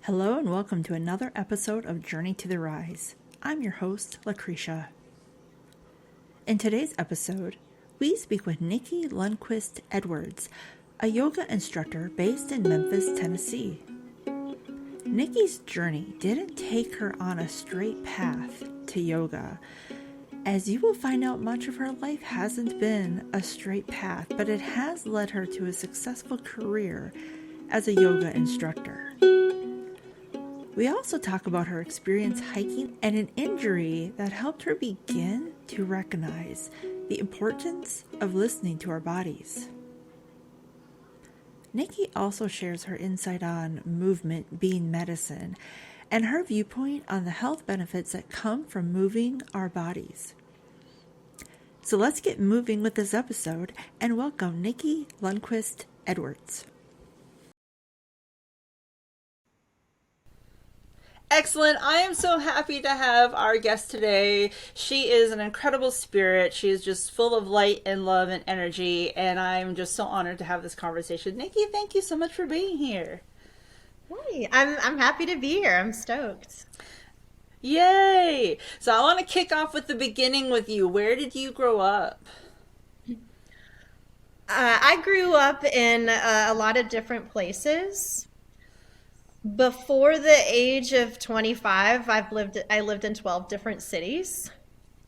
Hello and welcome to another episode of Journey to the Rise. I'm your host, Lucretia. In today's episode, we speak with Nicci Lundquist Edwards, a yoga instructor based in Memphis, Tennessee. Nicci's journey didn't take her on a straight path to yoga. As you will find out, much of her life hasn't been a straight path, but it has led her to a successful career as a yoga instructor. We also talk about her experience hiking and an injury that helped her begin to recognize the importance of listening to our bodies. Nicci also shares her insight on movement being medicine and her viewpoint on the health benefits that come from moving our bodies. So let's get moving with this episode and welcome Nicci Lundquist Edwards. Excellent. I am so happy to have our guest today. She is an incredible spirit. She is just full of light and love and energy, and I'm just so honored to have this conversation. Nicci, thank you so much for being here. Hey, I'm happy to be here. I'm stoked. Yay! So I want to kick off with the beginning with you. Where did you grow up? I grew up in a lot of different places. Before the age of 25, I lived in 12 different cities.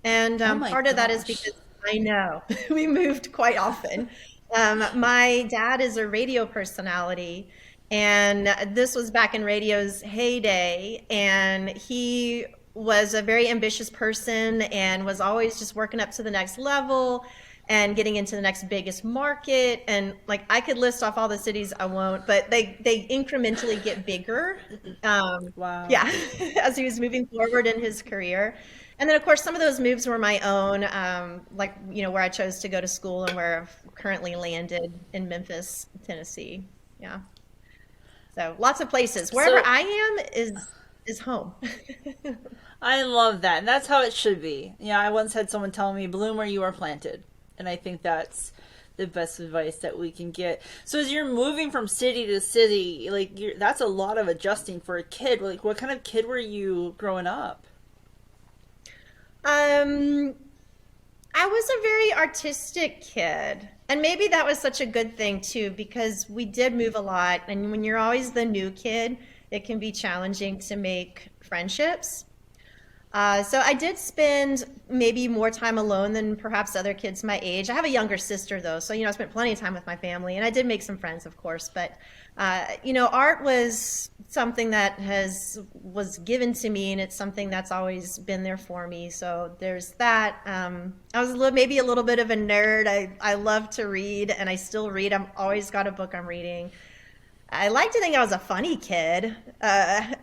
And part of that is because I know we moved quite often. My dad is a radio personality, and this was back in radio's heyday. And he was a very ambitious person and was always just working up to the next level and getting into the next biggest market. And like, I could list off all the cities, I won't, but they incrementally get bigger. Wow. Yeah, as he was moving forward in his career. And then of course, some of those moves were my own, where I chose to go to school and where I've currently landed in Memphis, Tennessee. Yeah. So lots of places. Wherever I am is home. I love that. And that's how it should be. Yeah, I once had someone tell me, bloom where you are planted. And I think that's the best advice that we can get. So as you're moving from city to city, that's a lot of adjusting for a kid. Like, what kind of kid were you growing up? I was a very artistic kid. And maybe that was such a good thing too, because we did move a lot. And when you're always the new kid, it can be challenging to make friendships. So I did spend maybe more time alone than perhaps other kids my age. I have a younger sister though, so I spent plenty of time with my family, and I did make some friends, of course. But art was something that was given to me, and it's something that's always been there for me. So there's that. I was maybe a little bit of a nerd. I love to read, and I still read. I've always got a book I'm reading. I like to think I was a funny kid.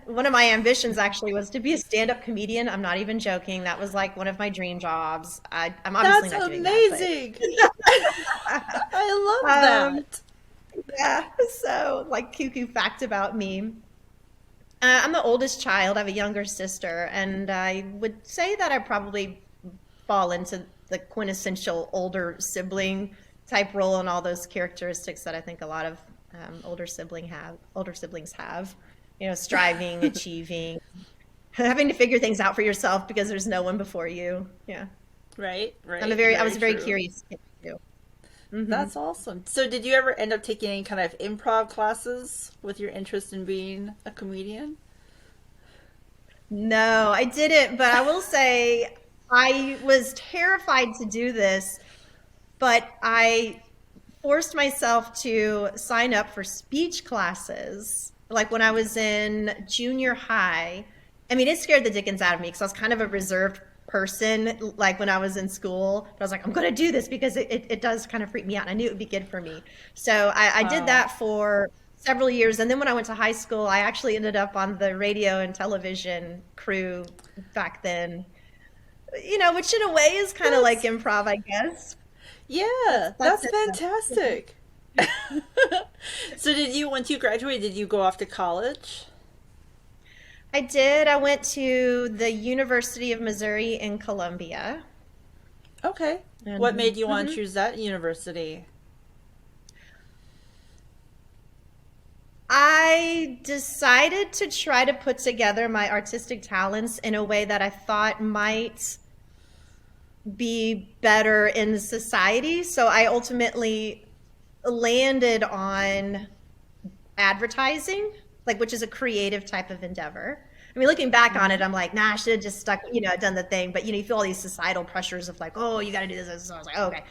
One of my ambitions actually was to be a stand-up comedian. I'm not even joking. That was like one of my dream jobs. I'm obviously not doing that. That's amazing. I love that. Yeah, so like cuckoo fact about me. I'm the oldest child. I have a younger sister, and I would say that I probably fall into the quintessential older sibling type role and all those characteristics that I think a lot of older siblings have, striving, achieving, having to figure things out for yourself because there's no one before you. Yeah. Right. I was a very curious kid too. Mm-hmm. That's awesome. So did you ever end up taking any kind of improv classes with your interest in being a comedian? No, I didn't, but I will say I was terrified to do this, but I forced myself to sign up for speech classes, like when I was in junior high. I mean, it scared the dickens out of me because I was kind of a reserved person, like when I was in school. But I was like, I'm going to do this because it does kind of freak me out. I knew it would be good for me. So I did that for several years. And then when I went to high school, I actually ended up on the radio and television crew back then, which in a way is kind of like improv, I guess. Yeah, that's fantastic. So once you graduated, did you go off to college? I did. I went to the University of Missouri in Columbia. Okay. What made you want to choose that university? I decided to try to put together my artistic talents in a way that I thought might be better in society. So I ultimately landed on advertising, like which is a creative type of endeavor. I mean, looking back on it, I'm like, nah, I should have just stuck, done the thing. But you feel all these societal pressures of like, oh, you got to do this. So I was like, oh, okay.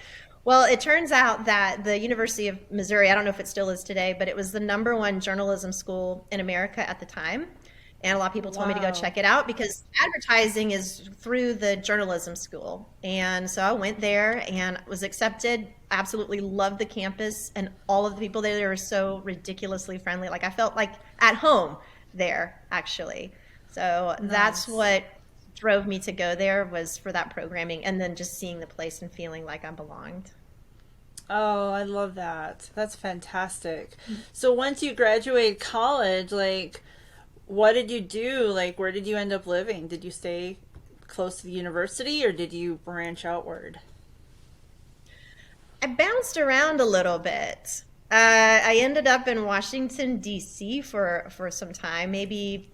Well, it turns out that the University of Missouri, I don't know if it still is today, but it was the #1 journalism school in America at the time. And a lot of people told me to go Wow. check it out because advertising is through the journalism school. And so I went there and was accepted. Absolutely loved the campus and all of the people there. They were so ridiculously friendly. Like I felt like at home there, actually. So that's Nice. what drove me to go there was for that programming and then just seeing the place and feeling like I belonged. Oh, I love that. That's fantastic. So once you graduated college, like, what did you do? Like, where did you end up living? Did you stay close to the university or did you branch outward? I bounced around a little bit. I ended up in Washington, D.C. for some time, maybe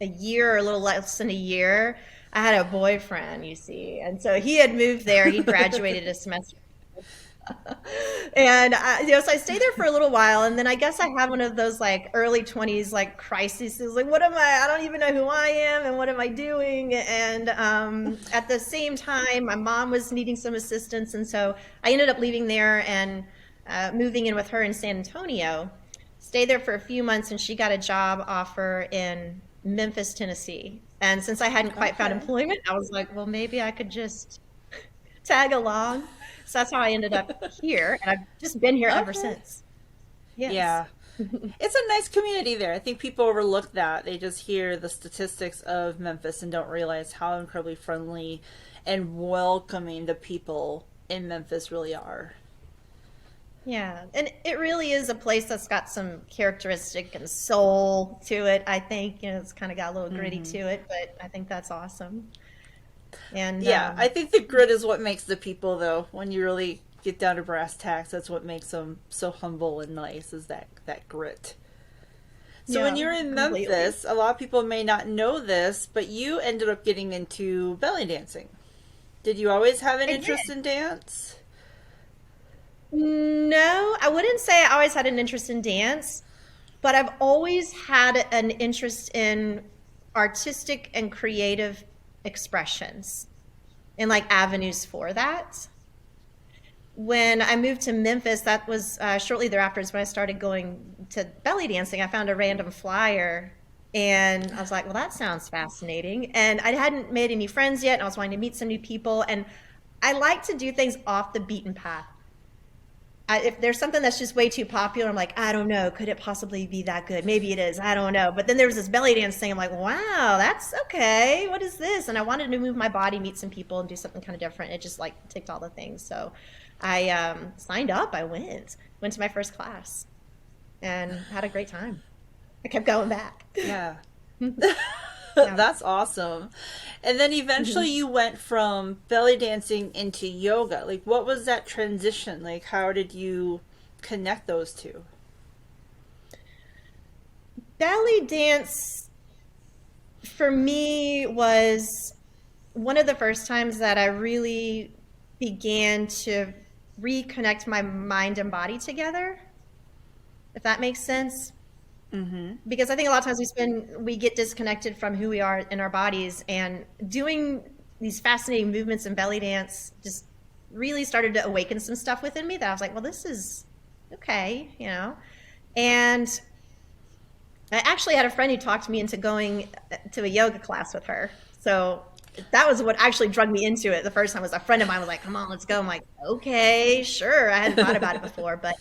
a year or a little less than a year. I had a boyfriend, you see, and so he had moved there. He graduated a semester. And so I stayed there for a little while, and then I guess I had one of those like early 20s like crises. Like, what am I? I don't even know who I am, and what am I doing? And at the same time, my mom was needing some assistance, and so I ended up leaving there and moving in with her in San Antonio. Stayed there for a few months, and she got a job offer in Memphis, Tennessee. And since I hadn't quite found Okay. employment, I was like, well, maybe I could just tag along. So that's how I ended up here, and I've just been here ever Okay. since. Yes. Yeah. It's a nice community there. I think people overlook that. They just hear the statistics of Memphis and don't realize how incredibly friendly and welcoming the people in Memphis really are. Yeah, and it really is a place that's got some characteristic and soul to it. I think, it's kind of got a little gritty to it, but I think that's awesome. And Yeah, I think the grit is what makes the people, though. When you really get down to brass tacks, that's what makes them so humble and nice, is that grit. So when yeah, you're in completely. Memphis, a lot of people may not know this, but you ended up getting into belly dancing. Did you always have an I interest did. in dance? No, I wouldn't say I always had an interest in dance, but I've always had an interest in artistic and creative expressions and like avenues for that. When I moved to Memphis, that was shortly thereafter is when I started going to belly dancing. I found a random flyer and I was like, well, that sounds fascinating. And I hadn't made any friends yet, and I was wanting to meet some new people. And I like to do things off the beaten path. If there's something that's just way too popular, I'm like, I don't know. Could it possibly be that good? Maybe it is. I don't know. But then there was this belly dance thing. I'm like, wow, that's okay. What is this? And I wanted to move my body, meet some people, and do something kind of different. It just like ticked all the things. So I signed up. I went to my first class, and had a great time. I kept going back. Yeah. Yeah. That's awesome. And then eventually you went from belly dancing into yoga. Like, what was that transition? Like, how did you connect those two? Belly dance for me was one of the first times that I really began to reconnect my mind and body together, if that makes sense. Mm-hmm. Because I think a lot of times we get disconnected from who we are in our bodies, and doing these fascinating movements in belly dance just really started to awaken some stuff within me that I was like, well, this is okay. And I actually had a friend who talked me into going to a yoga class with her. So that was what actually drug me into it the first time. Was a friend of mine was like, "Come on, let's go." I'm like, "Okay, sure." I hadn't thought about it before, but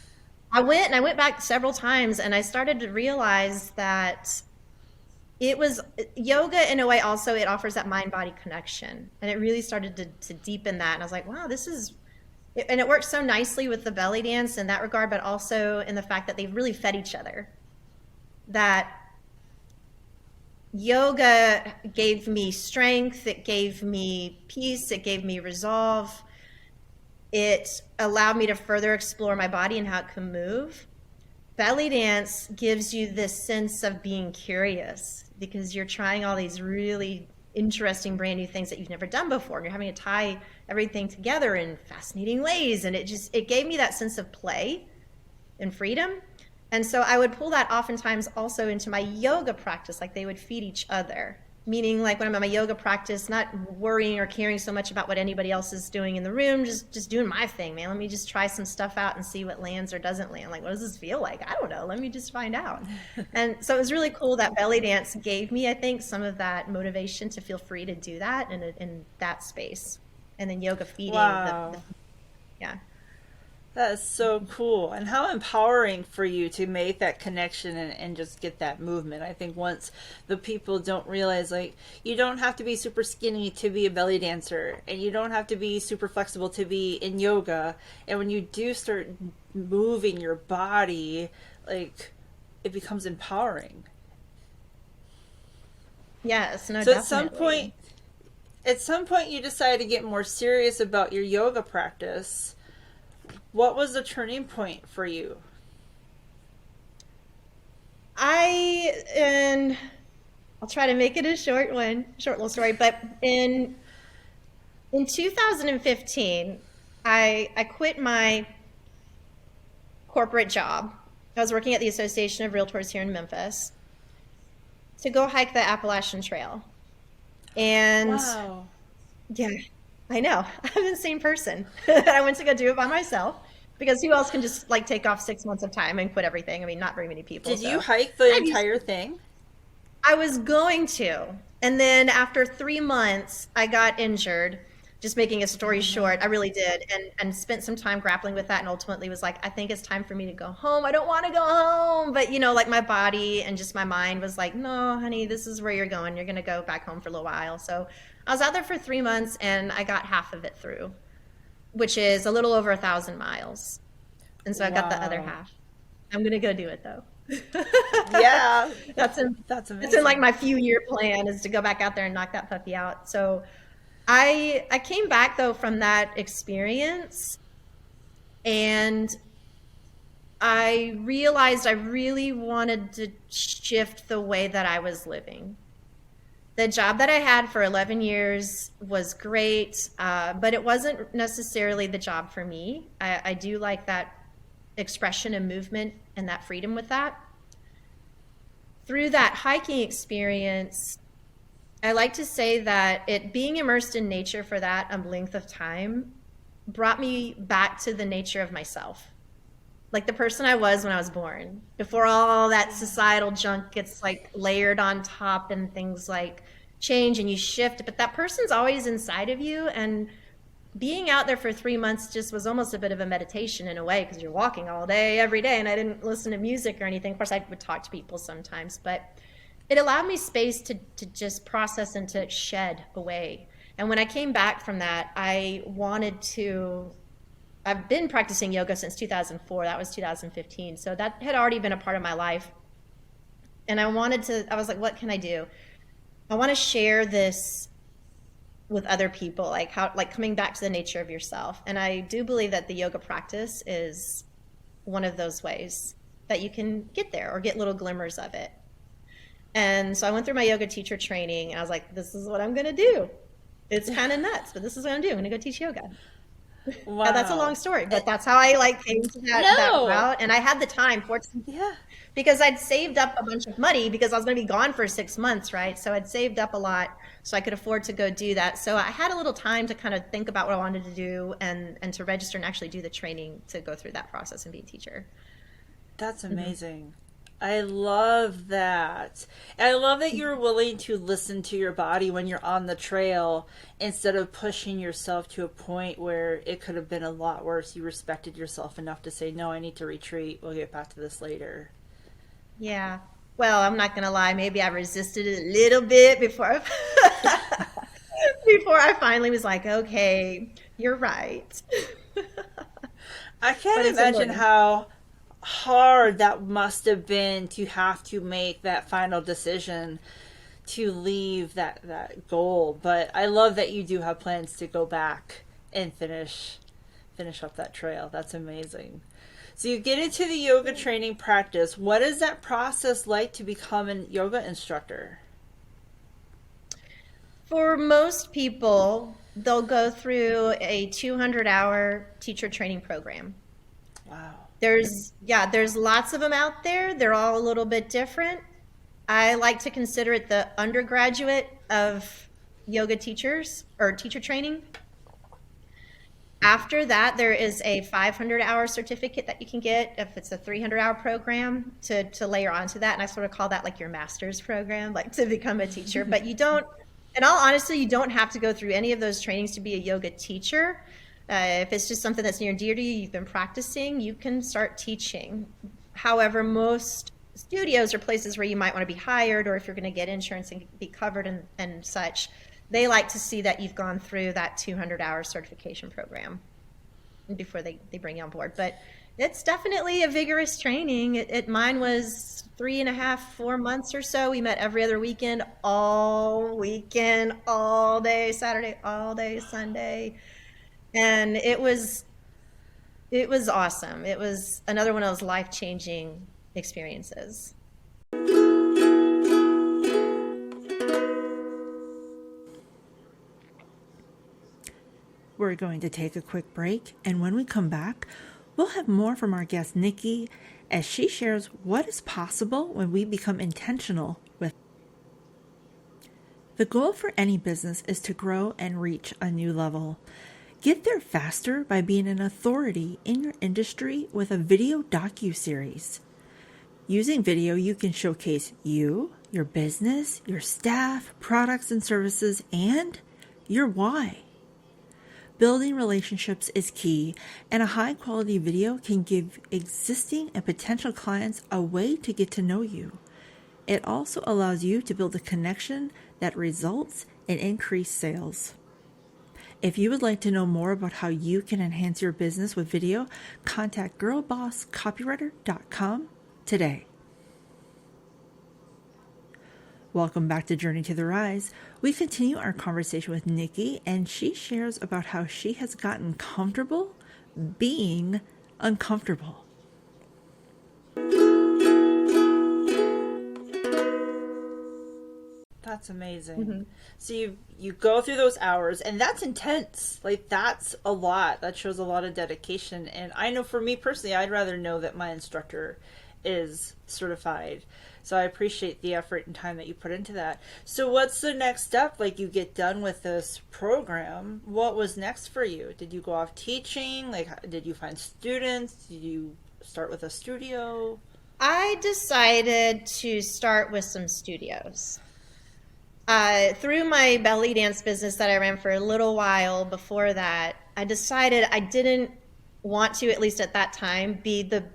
I went, and I went back several times, and I started to realize that it was yoga in a way. Also, it offers that mind body connection, and it really started to deepen that. And I was like, "Wow, this is." And it works so nicely with the belly dance in that regard, but also in the fact that they really fed each other. That yoga gave me strength, it gave me peace, it gave me resolve. It allowed me to further explore my body and how it can move. belly dance gives you this sense of being curious because you're trying all these really interesting brand new things that you've never done before, and you're having to tie everything together in fascinating ways, and it gave me that sense of play and freedom. And so I would pull that oftentimes also into my yoga practice, like they would feed each other. Meaning, like when I'm at my yoga practice, not worrying or caring so much about what anybody else is doing in the room, just doing my thing, man. Let me just try some stuff out and see what lands or doesn't land. Like, what does this feel like? I don't know. Let me just find out. And so it was really cool that belly dance gave me, I think, some of that motivation to feel free to do that in that space. And then yoga feeding. Wow. Yeah. That is so cool. And how empowering for you to make that connection and just get that movement. I think once the people don't realize, like, you don't have to be super skinny to be a belly dancer, and you don't have to be super flexible to be in yoga. And when you do start moving your body, like, it becomes empowering. Yes, no, So definitely. at some point you decided to get more serious about your yoga practice. What was the turning point for you? And I'll try to make it a short little story, but in 2015, I quit my corporate job. I was working at the Association of Realtors here in Memphis to go hike the Appalachian Trail. And Wow. yeah, I know. I'm the same person. I went to go do it by myself because who else can just like take off 6 months of time and quit everything? I mean, not very many people. Did you So hike the I just entire thing? I was going to. And then after 3 months, I got injured. Just making a story Oh no. short, I really did. And spent some time grappling with that and ultimately was like, I think it's time for me to go home. I don't want to go home. But like my body and just my mind was like, no, honey, this is where you're going. You're going to go back home for a little while. So I was out there for 3 months and I got half of it through, which is a little over 1,000 miles. And so I got the other Wow. half. I'm going to go do it though. Yeah, That's in that's it's in like amazing. my few-year plan is to go back out there and knock that puppy out. So I came back though from that experience and I realized I really wanted to shift the way that I was living. The job that I had for 11 years was great, but it wasn't necessarily the job for me. I do like that expression and movement and that freedom with that. Through that hiking experience, I like to say that it being immersed in nature for that length of time brought me back to the nature of myself, like the person I was when I was born, before all that societal junk gets like layered on top and things like change and you shift, but that person's always inside of you. And being out there for 3 months just was almost a bit of a meditation in a way because you're walking all day, every day, and I didn't listen to music or anything. Of course, I would talk to people sometimes, but it allowed me space to just process and to shed away. And when I came back from that, I've been practicing yoga since 2004. That was 2015. So that had already been a part of my life. And I was like, what can I do? I want to share this with other people, like coming back to the nature of yourself. And I do believe that the yoga practice is one of those ways that you can get there or get little glimmers of it. And so I went through my yoga teacher training and I was like, this is what I'm going to do. It's kind of nuts, but this is what I'm doing. I'm going to go teach yoga. That's a long Wow. story, Eh, but that's how I like came to that no. route. And I had the time, fortunately, Yeah, because I'd saved up a bunch of money because I was going to be gone for 6 months, right? So I'd saved up a lot so I could afford to go do that. So I had a little time to kind of think about what I wanted to do and to register and actually do the training to go through that process and be a teacher. that's Hmm. amazing. I love that. And I love that you're willing to listen to your body when you're on the trail instead of pushing yourself to a point where it could have been a lot worse. You respected yourself enough to say, no, I need to retreat. We'll get back to this later. Yeah. Well, I'm not going to lie. Maybe I resisted it a little bit before I finally was like, okay, you're right. I But can't it's a imagine learning. how hard that must have been to have to make that final decision to leave that goal. But I love that you do have plans to go back and finish up that trail. That's amazing. So you get into the yoga training practice. What is that process like to become a yoga instructor? For most people, they'll go through a 200-hour teacher training program. Wow. There's lots of them out there. They're all a little bit different. I like to consider it the undergraduate of yoga teachers or teacher training. After that, there is a 500-hour certificate that you can get if it's a 300-hour program to layer onto that. And I sort of call that like your master's program, like to become a teacher. But you don't, in all honesty, you don't have to go through any of those trainings to be a yoga teacher. If it's just something that's near and dear to you, you've been practicing, you can start teaching. However, most studios or places where you might want to be hired, or if you're going to get insurance and be covered and such, they like to see that you've gone through that 200-hour certification program before they bring you on board. But it's definitely a vigorous training. Mine was 3.5, 4 months or so. We met every other weekend, all day Saturday, all day Sunday. And it was awesome. It was another one of those life-changing experiences. We're going to take a quick break, and when we come back, we'll have more from our guest Nicci as she shares what is possible when we become intentional with. The goal for any business is to grow and reach a new level. Get there faster by being an authority in your industry with a video docu-series. Using video, you can showcase you, your business, your staff, products and services, and your why. Building relationships is key, and a high-quality video can give existing and potential clients a way to get to know you. It also allows you to build a connection that results in increased sales. If you would like to know more about how you can enhance your business with video, contact girlbosscopywriter.com today. Welcome back to Journey to the Rise. We continue our conversation with Nicci, and she shares about how she has gotten comfortable being uncomfortable. That's amazing. Mm-hmm. So you go through those hours, and that's intense. Like, that's a lot. That shows a lot of dedication. And I know for me personally, I'd rather know that my instructor is certified. So I appreciate the effort and time that you put into that. So what's the next step? Like, you get done with this program. What was next for you? Did you go off teaching? Like, did you find students? Did you start with a studio? I decided to start with some studios. Through my belly dance business that I ran for a little while before that, I decided I didn't want to, at least at that time, be the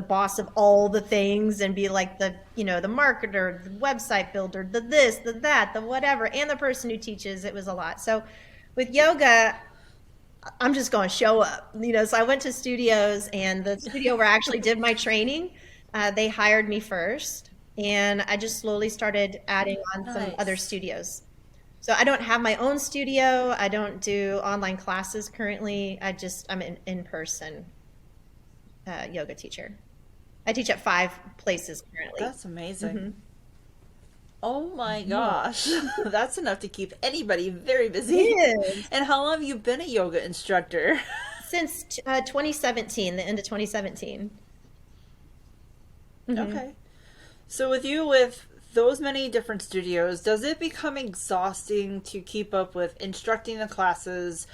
boss of all the things and be like the marketer, the website builder, the this, the that, the whatever, and the person who teaches. It was a lot. So with yoga, I'm just going to show up, so I went to studios, and the studio where I actually did my training, they hired me first, and I just slowly started adding on some other studios. So I don't have my own studio. I don't do online classes currently. I'm an in-person yoga teacher. I teach at 5 places currently. That's amazing. Mm-hmm. Oh my gosh. That's enough to keep anybody very busy. It is. And how long have you been a yoga instructor? Since 2017, the end of 2017. Mm-hmm. Okay. So with those many different studios, does it become exhausting to keep up with instructing the classes,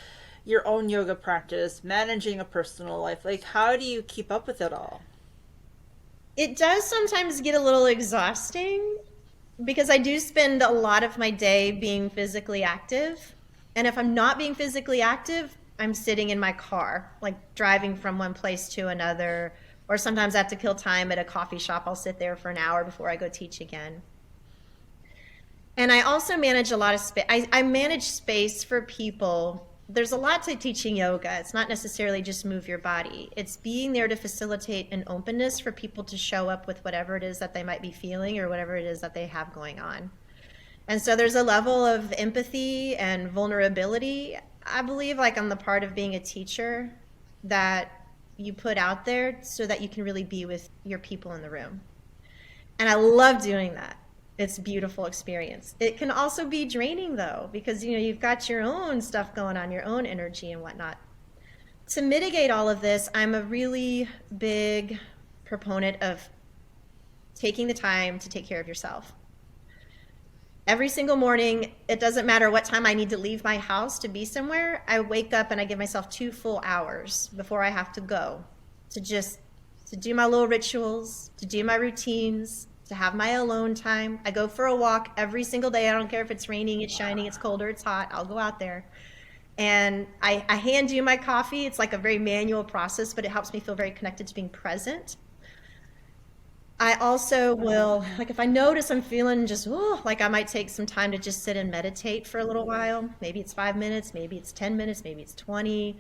your own yoga practice, managing a personal life? Like, how do you keep up with it all? It does sometimes get a little exhausting because I do spend a lot of my day being physically active. And if I'm not being physically active, I'm sitting in my car, like driving from one place to another. Or sometimes I have to kill time at a coffee shop. I'll sit there for an hour before I go teach again. And I also manage a lot of space. I manage space for people. There's a lot to teaching yoga. It's not necessarily just move your body. It's being there to facilitate an openness for people to show up with whatever it is that they might be feeling or whatever it is that they have going on. And so there's a level of empathy and vulnerability, I believe, like on the part of being a teacher, that you put out there so that you can really be with your people in the room. And I love doing that. It's a beautiful experience. It can also be draining though, because you've got your own stuff going on, your own energy and whatnot. To mitigate all of this, I'm a really big proponent of taking the time to take care of yourself. Every single morning, it doesn't matter what time I need to leave my house to be somewhere, I wake up and I give myself 2 full hours before I have to go to do my little rituals, to do my routines, to have my alone time. I go for a walk every single day. I don't care if it's raining, it's shining, it's cold, or it's hot. I'll go out there. And I hand do my coffee. It's like a very manual process, but it helps me feel very connected to being present. I also will, like if I notice I'm feeling just, like I might take some time to just sit and meditate for a little while. Maybe it's 5 minutes, maybe it's 10 minutes, maybe it's 20.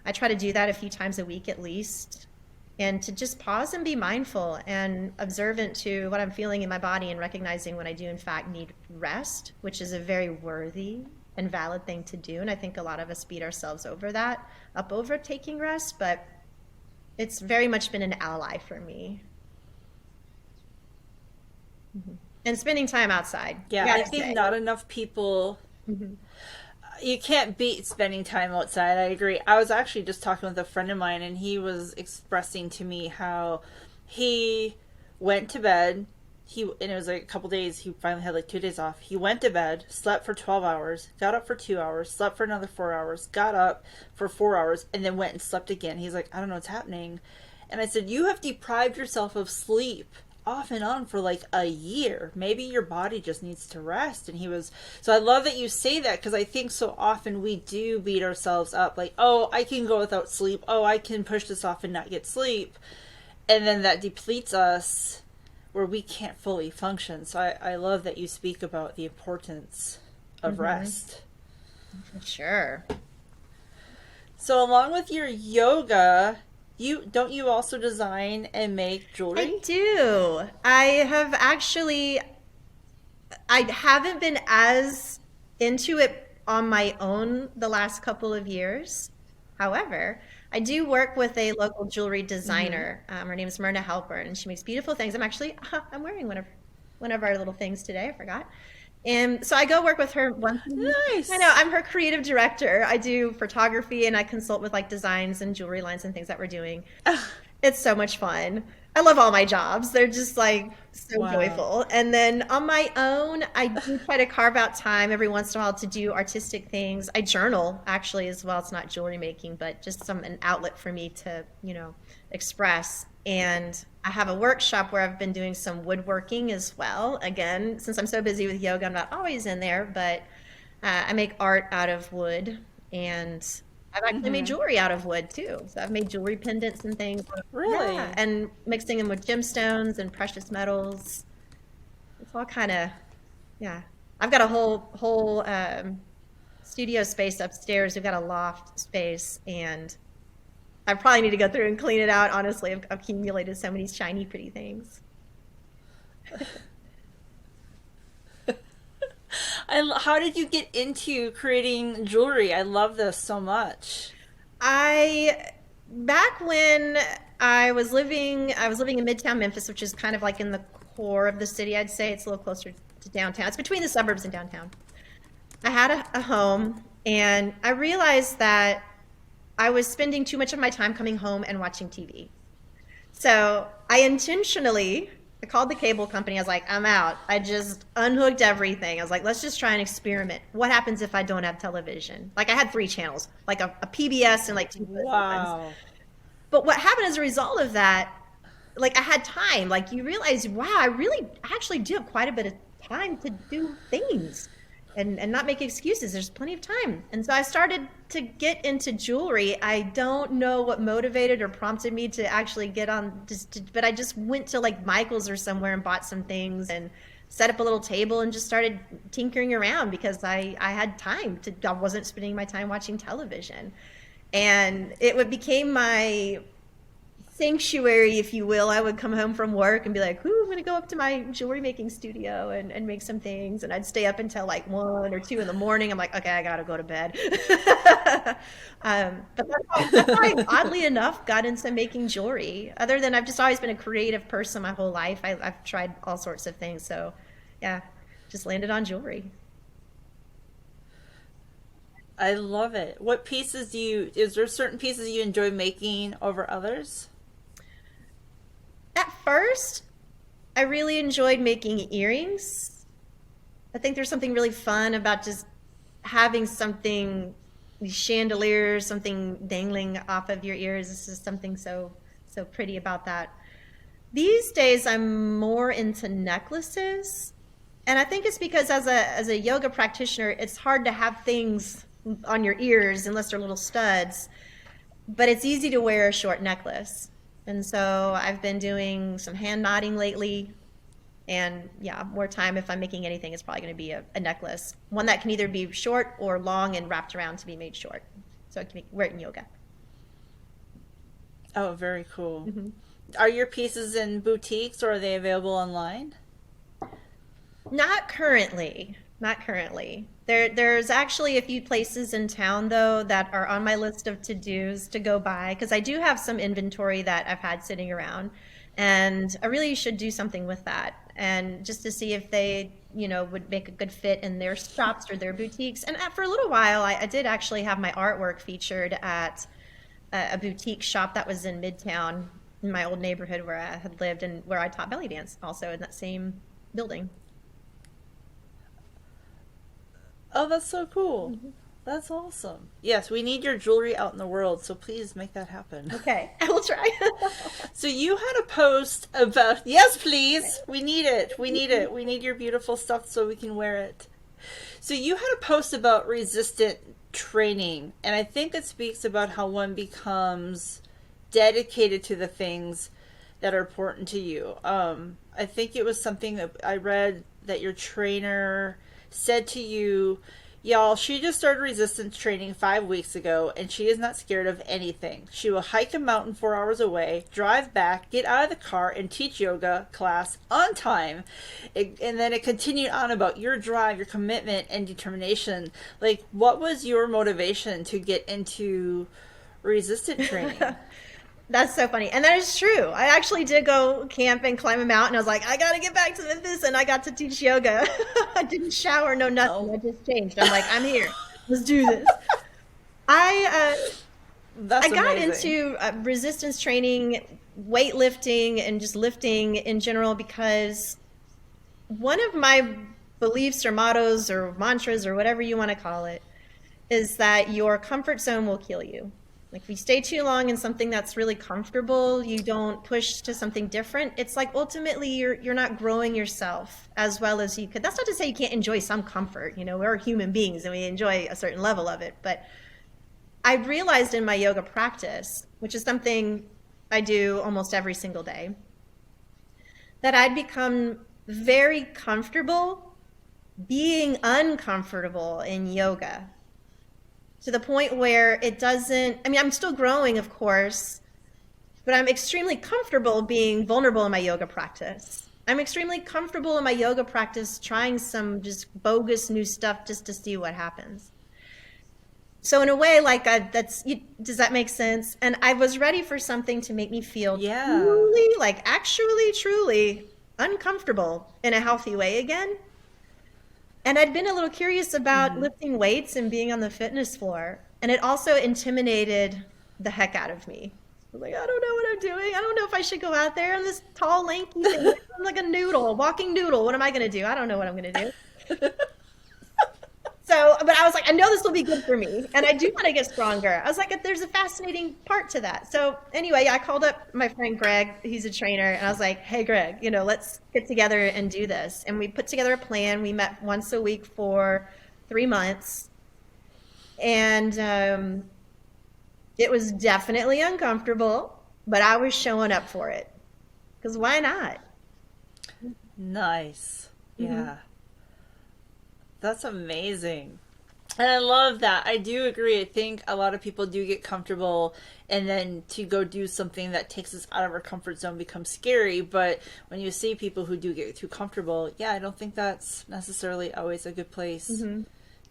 I try to do that a few times a week at least. And to just pause and be mindful and observant to what I'm feeling in my body and recognizing when I do in fact need rest, which is a very worthy and valid thing to do. And I think a lot of us beat ourselves up over taking rest, but it's very much been an ally for me. And spending time outside. Yeah, I think not enough people. You can't beat spending time outside. I agree. I was actually just talking with a friend of mine, and he was expressing to me how he went to bed. And it was like a couple days. He finally had like 2 days off. He went to bed, slept for 12 hours, got up for 2 hours, slept for another 4 hours, got up for 4 hours, and then went and slept again. He's like, I don't know what's happening. And I said, you have deprived yourself of sleep off and on for like a year. Maybe your body just needs to rest. And so I love that you say that, because I think so often we do beat ourselves up like, oh, I can go without sleep, oh, I can push this off and not get sleep, and then that depletes us where we can't fully function. So I love that you speak about the importance of rest. For sure. So along with your yoga, don't you also design and make jewelry? I do. I haven't been as into it on my own the last couple of years. However, I do work with a local jewelry designer. Her name is Myrna Halpern, and she makes beautiful things. I'm wearing one of our little things today. I forgot. And so I go work with her once. Nice. I know, I'm her creative director. I do photography and I consult with like designs and jewelry lines and things that we're doing. It's so much fun. I love all my jobs. They're just like so joyful. And then on my own, I do try to carve out time every once in a while to do artistic things. I journal actually as well. It's not jewelry making, but just an outlet for me to, express. And I have a workshop where I've been doing some woodworking as well. Again, since I'm so busy with yoga, I'm not always in there, but I make art out of wood, and I've actually made jewelry out of wood too. So I've made jewelry pendants and things. Really? Yeah, and mixing them with gemstones and precious metals. It's all kind of, yeah. I've got a whole studio space upstairs. We've got a loft space, and I probably need to go through and clean it out. Honestly, I've accumulated so many shiny, pretty things. How did you get into creating jewelry? I love this so much. Back when I was living in Midtown Memphis, which is kind of like in the core of the city. I'd say it's a little closer to downtown. It's between the suburbs and downtown. I had a home, and I realized that I was spending too much of my time coming home and watching TV. So I called the cable company. I was like, I'm out. I just unhooked everything. I was like, let's just try and experiment. What happens if I don't have television? Like I had 3 channels, like a PBS and like 2 ones. But what happened as a result of that, like I had time. Like you realize, wow, I really actually do have quite a bit of time to do things. And not make excuses. There's plenty of time. And so I started to get into jewelry. I don't know what motivated or prompted me to actually get on, but I just went to like Michael's or somewhere and bought some things and set up a little table and just started tinkering around because I had time. I wasn't spending my time watching television. And became my sanctuary, if you will. I would come home from work and be like, "Ooh, I'm going to go up to my jewelry making studio and make some things." And I'd stay up until like 1 or 2 in the morning. I'm like, "Okay, I got to go to bed." But that's how I, oddly enough, got into making jewelry. Other than I've just always been a creative person my whole life. I've tried all sorts of things. So, yeah, just landed on jewelry. I love it. What pieces is there certain pieces you enjoy making over others? At first, I really enjoyed making earrings. I think there's something really fun about just having something, these chandeliers, something dangling off of your ears. This is something so pretty about that. These days, I'm more into necklaces, and I think it's because as a yoga practitioner, it's hard to have things on your ears unless they're little studs, but it's easy to wear a short necklace. And so I've been doing some hand knotting lately. And yeah, more time if I'm making anything, it's probably going to be a necklace. One that can either be short or long and wrapped around to be made short. So I can wear it in yoga. Oh, very cool. Hmm. Are your pieces in boutiques or are they available online? Not currently. Not currently. There's actually a few places in town though that are on my list of to-dos to go by because I do have some inventory that I've had sitting around, and I really should do something with that and just to see if they, would make a good fit in their shops or their boutiques. And for a little while, I did actually have my artwork featured at a boutique shop that was in Midtown in my old neighborhood where I had lived and where I taught belly dance also in that same building. Oh, that's so cool. That's awesome. Yes, we need your jewelry out in the world, so please make that happen. Okay, I will try. So you had a post about, yes, please. We need it. We need it. We need your beautiful stuff so we can wear it. So you had a post about resistant training, and I think it speaks about how one becomes dedicated to the things that are important to you. I think it was something that I read that your trainer said to you, y'all, she just started resistance training 5 weeks ago, and she is not scared of anything. She will hike a mountain 4 hours away, drive back, get out of the car, and teach yoga class on time. And then it continued on about your drive, your commitment, and determination. Like, what was your motivation to get into resistant training? That's so funny. And that is true. I actually did go camp and climb a mountain. I was like, I got to get back to Memphis, and I got to teach yoga. I didn't shower, no nothing. Oh, I just changed. I'm like, I'm here. Let's do this. I I that's got amazing. into resistance training, weightlifting, and just lifting in general because one of my beliefs or mottos or mantras or whatever you want to call it is that your comfort zone will kill you. Like if you stay too long in something that's really comfortable, you don't push to something different. It's like ultimately you're not growing yourself as well as you could. That's not to say you can't enjoy some comfort. We're human beings and we enjoy a certain level of it. But I realized in my yoga practice, which is something I do almost every single day, that I'd become very comfortable being uncomfortable in yoga to the point where it doesn't, I mean, I'm still growing, of course, but I'm extremely comfortable being vulnerable in my yoga practice. I'm extremely comfortable in my yoga practice trying some just bogus new stuff just to see what happens. So in a way, like does that make sense? And I was ready for something to make me feel Yeah. truly, like actually, truly uncomfortable in a healthy way again. And I'd been a little curious about Hmm. lifting weights and being on the fitness floor. And it also intimidated the heck out of me. I was like, I don't know what I'm doing. I don't know if I should go out there. I'm this tall, lanky thing. I'm like a noodle, walking noodle. What am I going to do? I don't know what I'm going to do. So, but I was like, I know this will be good for me. And I do want to get stronger. I was like, there's a fascinating part to that. So anyway, I called up my friend Greg, he's a trainer, and I was like, hey, Greg, let's get together and do this. And we put together a plan. We met once a week for 3 months. And it was definitely uncomfortable, but I was showing up for it. Because why not? Nice. Hmm. Yeah. That's amazing. And I love that. I do agree. I think a lot of people do get comfortable, and then to go do something that takes us out of our comfort zone becomes scary. But when you see people who do get too comfortable, yeah, I don't think that's necessarily always a good place Mm-hmm.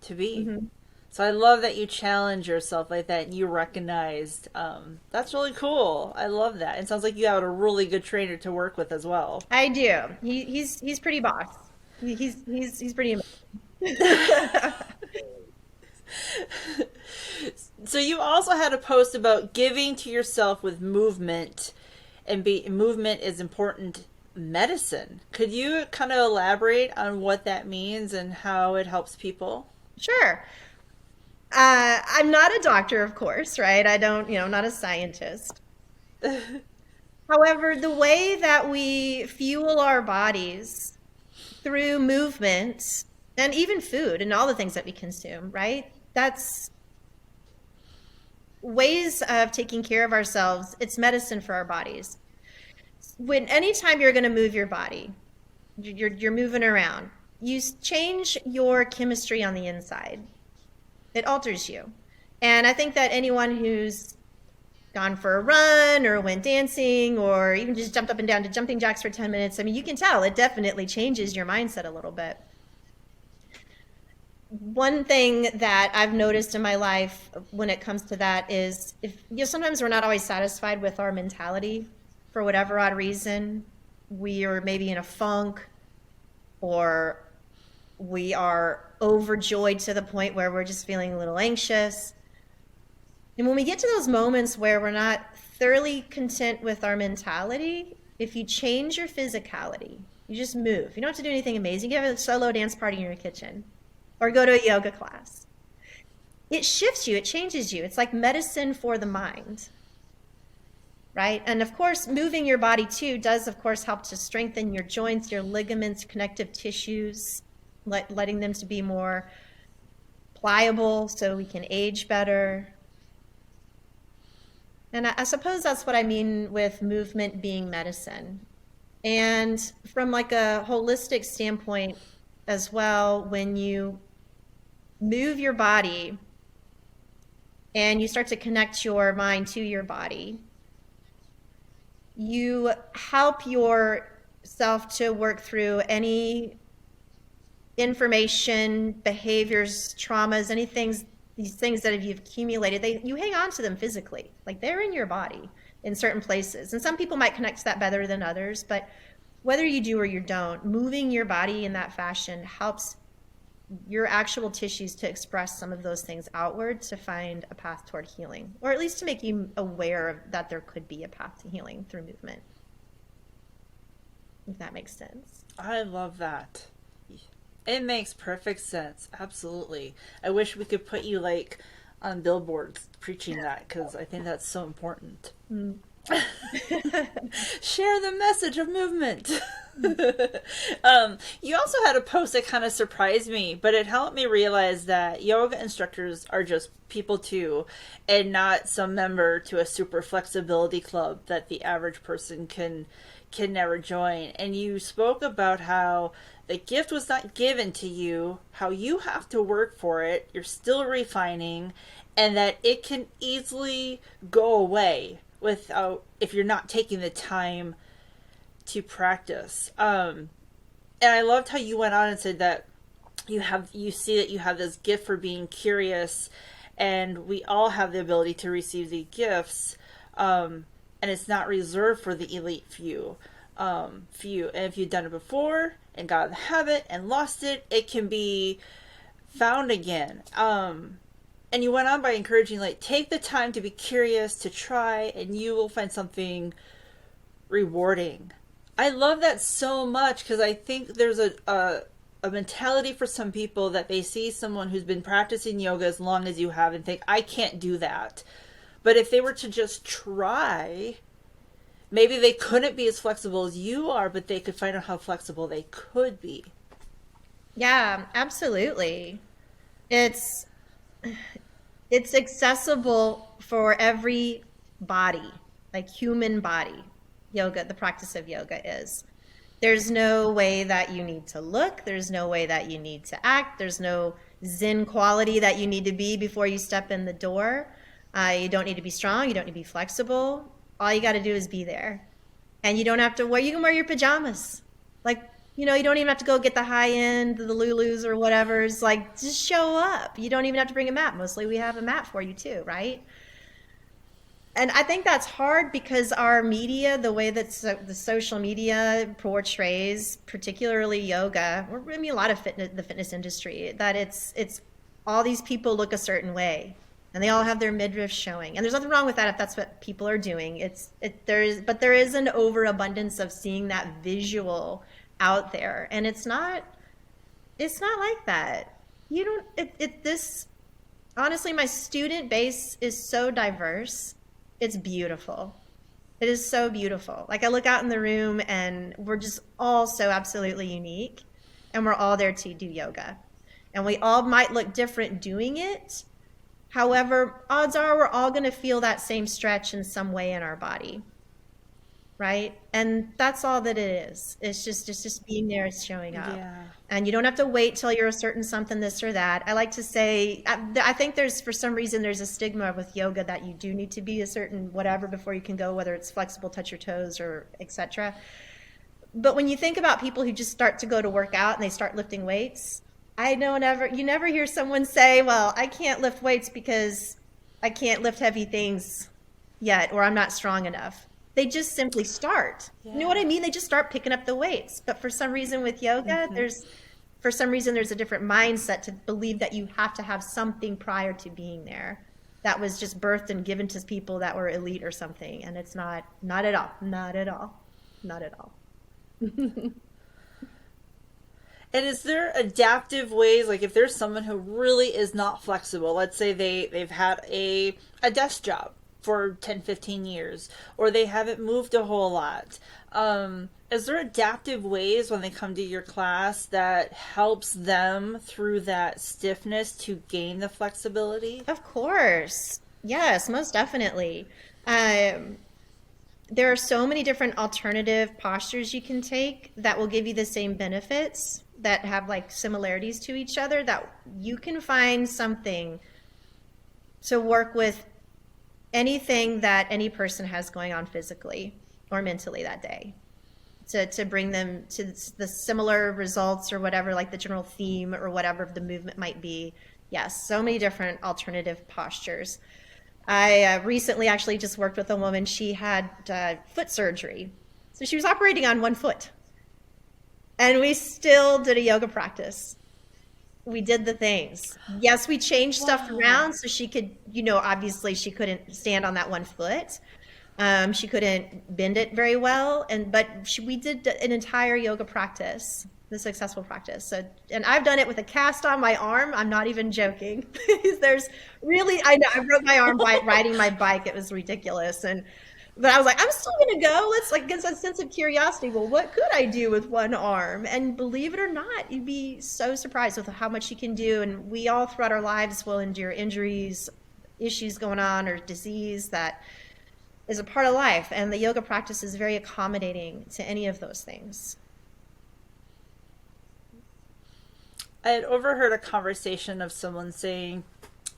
to be. Mm-hmm. So I love that you challenge yourself like that and you recognized. That's really cool. I love that. It sounds like you have a really good trainer to work with as well. I do. He's pretty boss. He's pretty amazing. So you also had a post about giving to yourself with movement, and movement is important medicine. Could you kind of elaborate on what that means and how it helps people? Sure. I'm not a doctor, of course, right? I don't, I'm not a scientist. However, the way that we fuel our bodies through movement and even food and all the things that we consume, right? That's ways of taking care of ourselves. It's medicine for our bodies. When anytime you're going to move your body, you're moving around, you change your chemistry on the inside. It alters you. And I think that anyone who's gone for a run or went dancing or even just jumped up and down to jumping jacks for 10 minutes, I mean, you can tell it definitely changes your mindset a little bit. One thing that I've noticed in my life when it comes to that is sometimes we're not always satisfied with our mentality for whatever odd reason. We are maybe in a funk, or we are overjoyed to the point where we're just feeling a little anxious. And when we get to those moments where we're not thoroughly content with our mentality, if you change your physicality, you just move. You don't have to do anything amazing. You have a solo dance party in your kitchen or go to a yoga class. It shifts you, it changes you. It's like medicine for the mind, right? And of course, moving your body too does, of course, help to strengthen your joints, your ligaments, connective tissues, letting them to be more pliable so we can age better. And I suppose that's what I mean with movement being medicine. And from like a holistic standpoint as well, when you move your body and you start to connect your mind to your body, you help yourself to work through any information, behaviors, traumas, these things that you've accumulated. You hang on to them physically, like they're in your body in certain places. And some people might connect to that better than others, but whether you do or you don't, moving your body in that fashion helps your actual tissues to express some of those things outward to find a path toward healing, or at least to make you aware of that there could be a path to healing through movement, if that makes sense. I love that. It makes perfect sense. Absolutely. I wish we could put you like on billboards preaching that, because I think that's so important. Mm. Share the message of movement. You also had a post that kind of surprised me, but it helped me realize that yoga instructors are just people too, and not some member to a super flexibility club that the average person can never join. And you spoke about how the gift was not given to you, how you have to work for it, you're still refining, and that it can easily go away without, if you're not taking the time to practice. And I loved how you went on and said that you see that you have this gift for being curious, and we all have the ability to receive the gifts, and it's not reserved for the elite few. And if you've done it before and got in the habit and lost it, it can be found again. And you went on by encouraging, like, take the time to be curious, to try, and you will find something rewarding. I love that so much, because I think there's a mentality for some people that they see someone who's been practicing yoga as long as you have and think, I can't do that. But if they were to just try, maybe they couldn't be as flexible as you are, but they could find out how flexible they could be. Yeah, absolutely. It's accessible for every body, like human body. Yoga, the practice of yoga is. There's no way that you need to look. There's no way that you need to act. There's no zen quality that you need to be before you step in the door. You don't need to be strong. You don't need to be flexible. All you got to do is be there. And you don't have to wear, you can wear your pajamas. Like, you don't even have to go get the high end, the Lulus or whatever's. Like, just show up. You don't even have to bring a mat. Mostly we have a mat for you too, right? And I think that's hard because our media, the way that the social media portrays, particularly yoga, or I mean a lot of the fitness industry, that it's all these people look a certain way, and they all have their midriff showing. And there's nothing wrong with that if that's what people are doing. But there is an overabundance of seeing that visual out there, and it's not like that. You don't. This honestly, my student base is so diverse. It's beautiful. It is so beautiful. Like I look out in the room and we're just all so absolutely unique, and we're all there to do yoga. And we all might look different doing it. However, odds are we're all going to feel that same stretch in some way in our body. Right? And that's all that it is. It's just being there, it's showing up. Yeah. And you don't have to wait till you're a certain something, this or that. I like to say, I think for some reason, there's a stigma with yoga that you do need to be a certain whatever before you can go, whether it's flexible, touch your toes, or etc. But when you think about people who just start to go to work out and they start lifting weights, you never hear someone say, well, I can't lift weights because I can't lift heavy things yet, or I'm not strong enough. They just simply start. Yeah. You know what I mean? They just start picking up the weights. But for some reason with yoga, there's a different mindset to believe that you have to have something prior to being there. That was just birthed and given to people that were elite or something. And it's not at all. Not at all. Not at all. And is there adaptive ways, like if there's someone who really is not flexible, let's say they've had a desk job for 10, 15 years, or they haven't moved a whole lot. Is there adaptive ways when they come to your class that helps them through that stiffness to gain the flexibility? Of course. Yes, most definitely. There are so many different alternative postures you can take that will give you the same benefits, that have like similarities to each other, that you can find something to work with anything that any person has going on physically or mentally that day, to bring them to the similar results or whatever, like the general theme or whatever the movement might be. Yes, so many different alternative postures. I recently actually just worked with a woman. She had foot surgery. So she was operating on one foot. And we still did a yoga practice. We did the things. Yes, we changed stuff around so she could, obviously she couldn't stand on that one foot. She couldn't bend it very well, but we did an entire yoga practice, the successful practice. So, and I've done it with a cast on my arm. I'm not even joking. There's really, I know, I broke my arm riding my bike. It was ridiculous. But I was like, I'm still going to go. Let's get a sense of curiosity. Well, what could I do with one arm? And believe it or not, you'd be so surprised with how much you can do. And we all throughout our lives will endure injuries, issues going on, or disease that is a part of life. And the yoga practice is very accommodating to any of those things. I had overheard a conversation of someone saying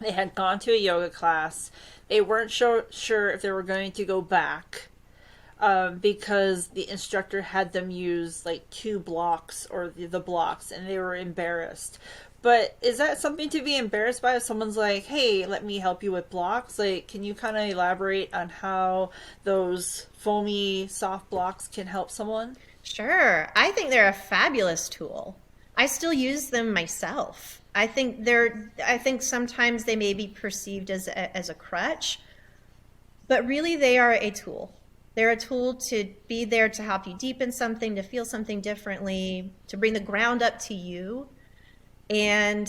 they had gone to a yoga class. They weren't sure if they were going to go back because the instructor had them use like 2 blocks or the blocks, and they were embarrassed. But is that something to be embarrassed by if someone's like, hey, let me help you with blocks? Like, can you kind of elaborate on how those foamy, soft blocks can help someone? Sure. I think they're a fabulous tool. I still use them myself. I think sometimes they may be perceived as a crutch, but really they are a tool. They're a tool to be there to help you deepen something, to feel something differently, to bring the ground up to you. And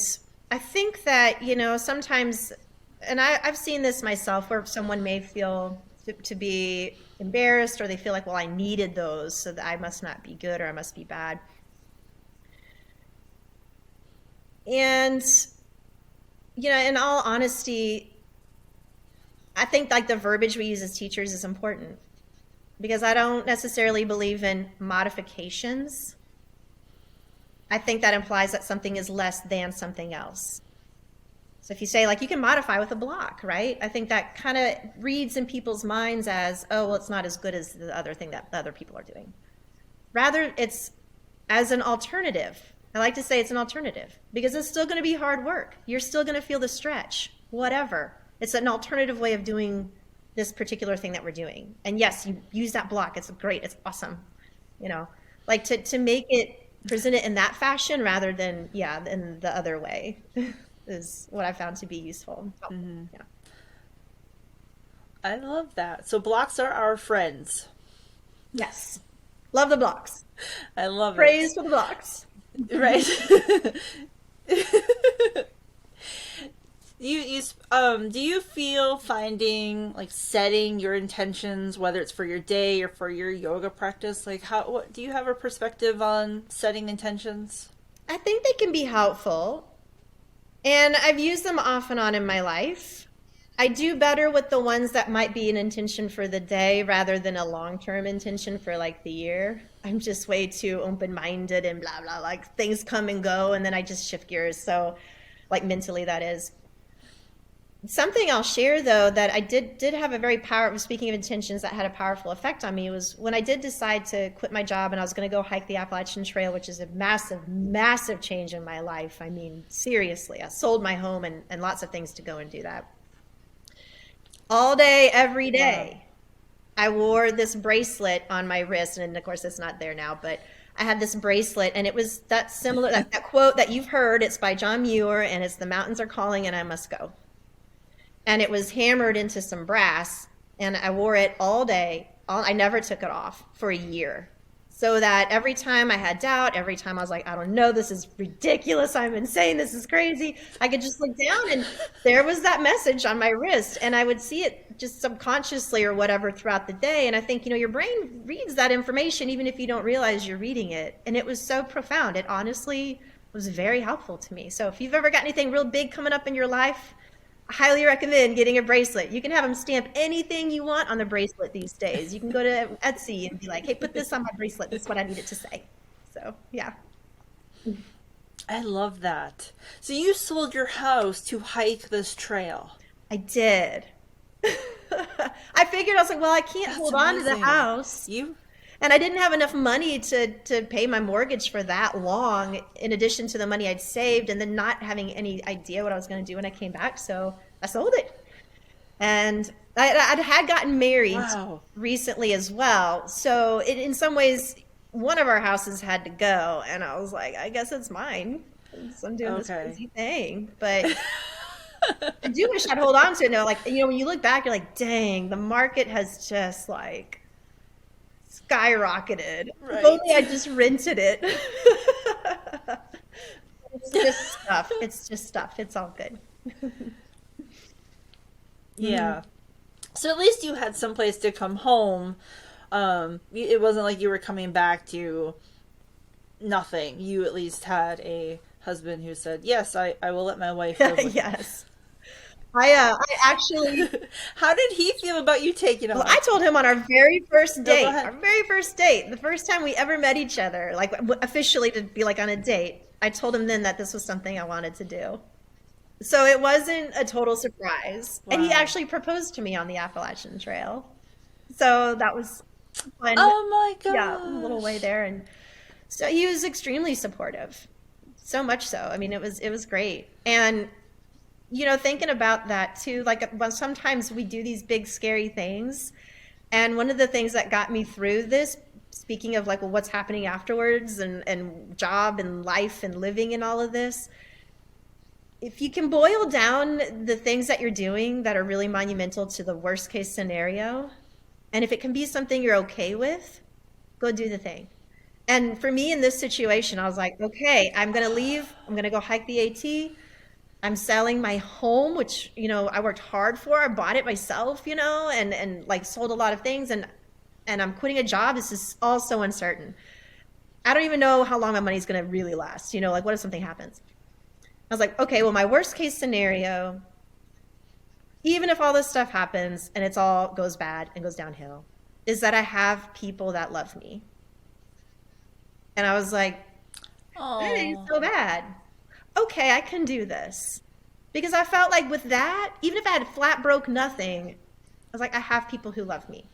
I think that, sometimes, and I've seen this myself, where someone may feel to be embarrassed, or they feel like, well, I needed those, so that I must not be good or I must be bad. And, in all honesty, I think like the verbiage we use as teachers is important, because I don't necessarily believe in modifications. I think that implies that something is less than something else. So if you say, like, you can modify with a block, right? I think that kind of reads in people's minds as, oh, well, it's not as good as the other thing that the other people are doing. Rather, it's as an alternative. I like to say it's an alternative because it's still going to be hard work. You're still going to feel the stretch, whatever. It's an alternative way of doing this particular thing that we're doing. And yes, you use that block. It's great. It's awesome. You know, like to make it, present it in that fashion rather than, yeah, in the other way is what I found to be useful. Mm-hmm. Yeah. I love that. So blocks are our friends. Yes. Love the blocks. I love Praise for the blocks. Right. Do you feel finding, like, setting your intentions, whether it's for your day or for your yoga practice, like, what do you have a perspective on setting intentions? I think they can be helpful, and I've used them off and on in my life. I do better with the ones that might be an intention for the day rather than a long-term intention for, like, the year. I'm just way too open-minded and blah, blah, like, things come and go, and then I just shift gears. So, like, mentally, that is. Something I'll share, though, that I did have a very powerful, speaking of intentions, that had a powerful effect on me was when I did decide to quit my job and I was going to go hike the Appalachian Trail, which is a massive, massive change in my life. I mean, seriously, I sold my home and lots of things to go and do that. All day, every day, wow. I wore this bracelet on my wrist, and of course, it's not there now, but I had this bracelet, and it was that similar, that quote that you've heard. It's by John Muir, and it's "The mountains are calling, and I must go." And it was hammered into some brass, and I wore it all day. I never took it off for a year. So that every time I had doubt, every time I was like, I don't know, this is ridiculous, I'm insane, this is crazy, I could just look down and there was that message on my wrist, and I would see it just subconsciously or whatever throughout the day. And I think, you know, your brain reads that information even if you don't realize you're reading it. And it was so profound. It honestly was very helpful to me. So if you've ever got anything real big coming up in your life, I highly recommend getting a bracelet. You can have them stamp anything you want on the bracelet these days. You can go to Etsy and be like, hey, put this on my bracelet. This is what I need it to say. So, yeah. I love that. So you sold your house to hike this trail. I did. I figured, I was like, well, I can't hold on to the house. And I didn't have enough money to pay my mortgage for that long, in addition to the money I'd saved, and then not having any idea what I was going to do when I came back. So I sold it. And I had gotten married recently as well. So in some ways, one of our houses had to go. And I was like, I guess it's mine. I'm doing this crazy thing. But I do wish I'd hold on to it. No, like, you know, when you look back, you're like, dang, the market has just like skyrocketed. Right. If only I just rented it. It's just stuff. It's just stuff. It's all good. Yeah. So at least you had someplace to come home. It wasn't like you were coming back to nothing. You at least had a husband who said, yes, I will let my wife live with yes. I actually. How did he feel about you taking off? Well, I told him on our very first date. The first time we ever met each other, like officially to be like on a date. I told him then that this was something I wanted to do. So it wasn't a total surprise. Wow. And he actually proposed to me on the Appalachian Trail. So that was fun. Oh my God. Yeah, a little way there. And so he was extremely supportive. So much so. I mean, it was great. And you know, thinking about that too, like sometimes we do these big scary things. And one of the things that got me through this, speaking of like, well, what's happening afterwards and job and life and living and all of this, if you can boil down the things that you're doing that are really monumental to the worst case scenario, and if it can be something you're okay with, go do the thing. And for me in this situation, I was like, okay, I'm going to leave. I'm going to go hike the AT. I'm selling my home, which, you know, I worked hard for. I bought it myself, you know, and like sold a lot of things. And I'm quitting a job. This is all so uncertain. I don't even know how long my money's going to really last. You know, like what if something happens? I was like, okay, well, my worst case scenario, even if all this stuff happens and it's all goes bad and goes downhill, is that I have people that love me. And I was like, That ain't Oh, so bad. Okay, I can do this. Because I felt like with that, even if I had flat broke nothing, I was like, I have people who love me.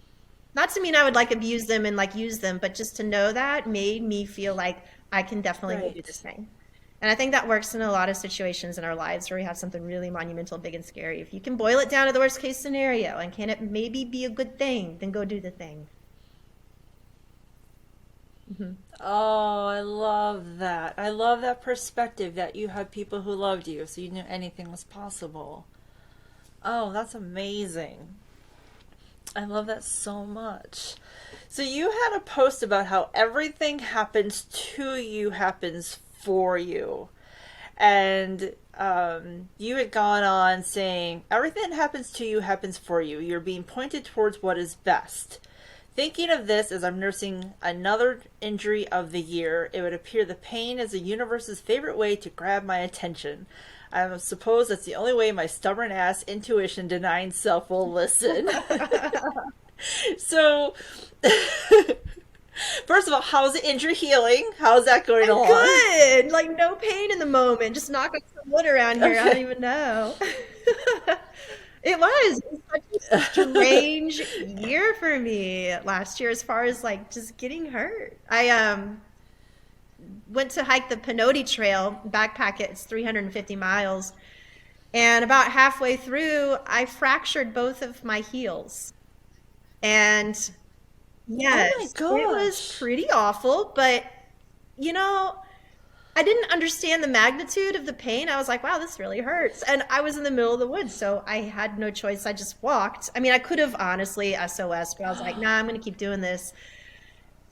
Not to mean I would like abuse them and like use them, but just to know that made me feel like I can definitely go do this right. thing. And I think that works in a lot of situations in our lives where we have something really monumental, big, and scary. If you can boil it down to the worst case scenario and can it maybe be a good thing, then go do the thing. Hmm. Oh, I love that. I love that perspective that you had people who loved you, so you knew anything was possible. Oh, that's amazing. I love that so much. So you had a post about how everything happens to you happens for you. And you had gone on saying, everything that happens to you happens for you. You're being pointed towards what is best. Thinking of this as I'm nursing another injury of the year, it would appear the pain is the universe's favorite way to grab my attention. I suppose that's the only way my stubborn ass intuition denying self will listen. So, first of all, how's the injury healing? How's that going I'm along? good. Like no pain in the moment. Just knocking some wood around here. I don't Okay. even know. It was such a strange year for me last year as far as like just getting hurt. I went to hike the Pinoti Trail, backpack it, it's 350 miles. And about halfway through, I fractured both of my heels. And Oh my yes, it was gosh. pretty awful, but you know, I didn't understand the magnitude of the pain. I was like, wow, this really hurts. And I was in the middle of the woods, so I had no choice. I just walked. I mean, I could have honestly SOS, but I was like, nah, I'm going to keep doing this.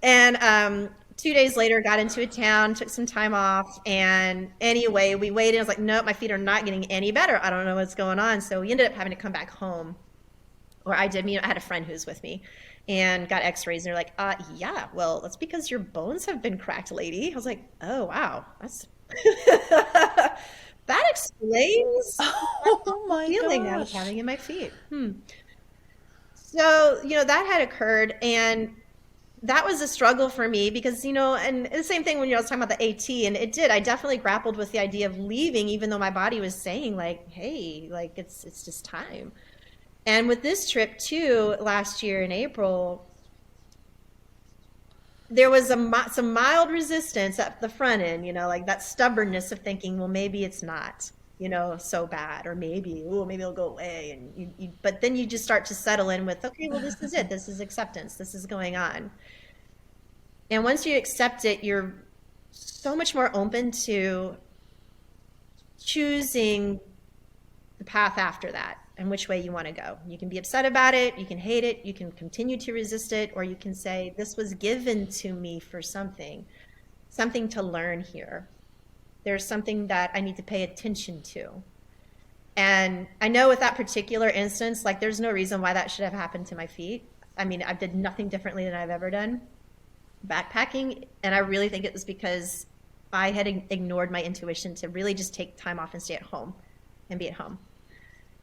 And 2 days later, got into a town, took some time off. And anyway, we waited. I was like, nope, my feet are not getting any better. I don't know what's going on. So we ended up having to come back home. Or I did, I had a friend who was with me and got x-rays and they're like, yeah, well, that's because your bones have been cracked, lady. I was like, oh, wow. That's that explains the Oh my feeling I was gosh. having in my feet. So, that had occurred and that was a struggle for me because, and the same thing when I was talking about the AT and it did. I definitely grappled with the idea of leaving even though my body was saying like, hey, like it's just time. And with this trip too, last year in April, there was some mild resistance at the front end, like that stubbornness of thinking, well, maybe it's not, so bad, or maybe, oh, maybe it'll go away. And but then you just start to settle in with, okay, well, this is it. This is acceptance. This is going on. And once you accept it, you're so much more open to choosing the path after that and which way you want to go. You can be upset about it, you can hate it, you can continue to resist it, or you can say, this was given to me for something to learn here. There's something that I need to pay attention to. And I know with that particular instance, like there's no reason why that should have happened to my feet. I mean, I did nothing differently than I've ever done backpacking. And I really think it was because I had ignored my intuition to really just take time off and stay at home and be at home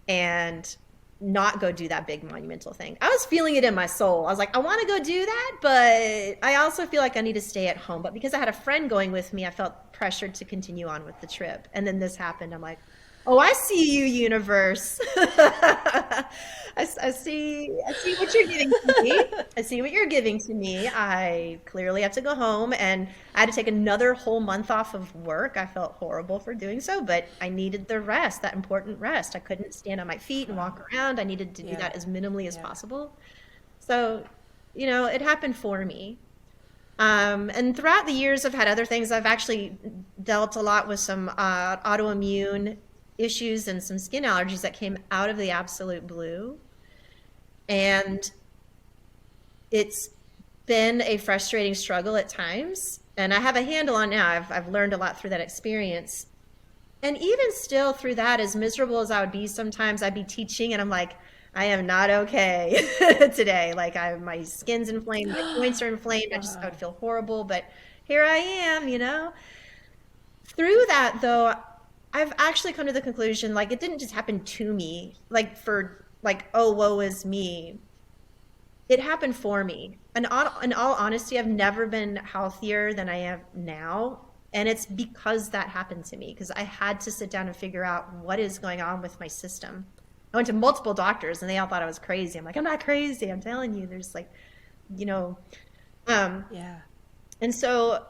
and not go do that big monumental thing. I was feeling it in my soul. I was like, I want to go do that, but I also feel like I need to stay at home. But because I had a friend going with me, I felt pressured to continue on with the trip. And then this happened. I'm like, oh, I see you, universe. I see what you're giving to me. I see what you're giving to me. I clearly have to go home and I had to take another whole month off of work. I felt horrible for doing so, but I needed the rest, that important rest. I couldn't stand on my feet and walk Wow. around. I needed to do Yeah. that as minimally as Yeah. possible. So, it happened for me. And throughout the years, I've had other things. I've actually dealt a lot with some autoimmune issues and some skin allergies that came out of the absolute blue. And it's been a frustrating struggle at times. And I have a handle on now. I've learned a lot through that experience. And even still through that, as miserable as I would be sometimes, I'd be teaching and I'm like, I am not okay today. Like my skin's inflamed, my joints are inflamed. I would Wow. feel horrible, but here I am. Through that though, I've actually come to the conclusion, like it didn't just happen to me, like for like, oh, woe is me. It happened for me. And in all honesty, I've never been healthier than I am now. And it's because that happened to me, because I had to sit down and figure out what is going on with my system. I went to multiple doctors and they all thought I was crazy. I'm like, I'm not crazy. I'm telling you, there's like, you know, Yeah. and so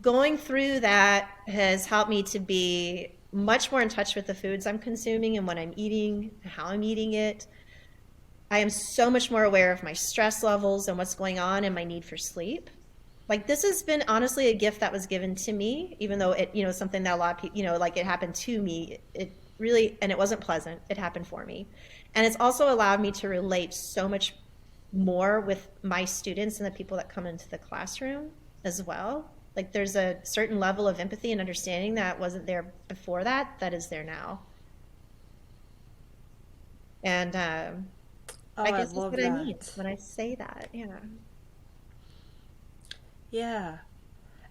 going through that has helped me to be much more in touch with the foods I'm consuming and what I'm eating, how I'm eating it. I am so much more aware of my stress levels and what's going on and my need for sleep. Like this has been honestly a gift that was given to me, even though it, something that a lot of people, like it happened to me. It really, and it wasn't pleasant. It happened for me. And it's also allowed me to relate so much more with my students and the people that come into the classroom as well. Like there's a certain level of empathy and understanding that wasn't there before that is there now. And I guess that's what I mean when I say that. Yeah. Yeah.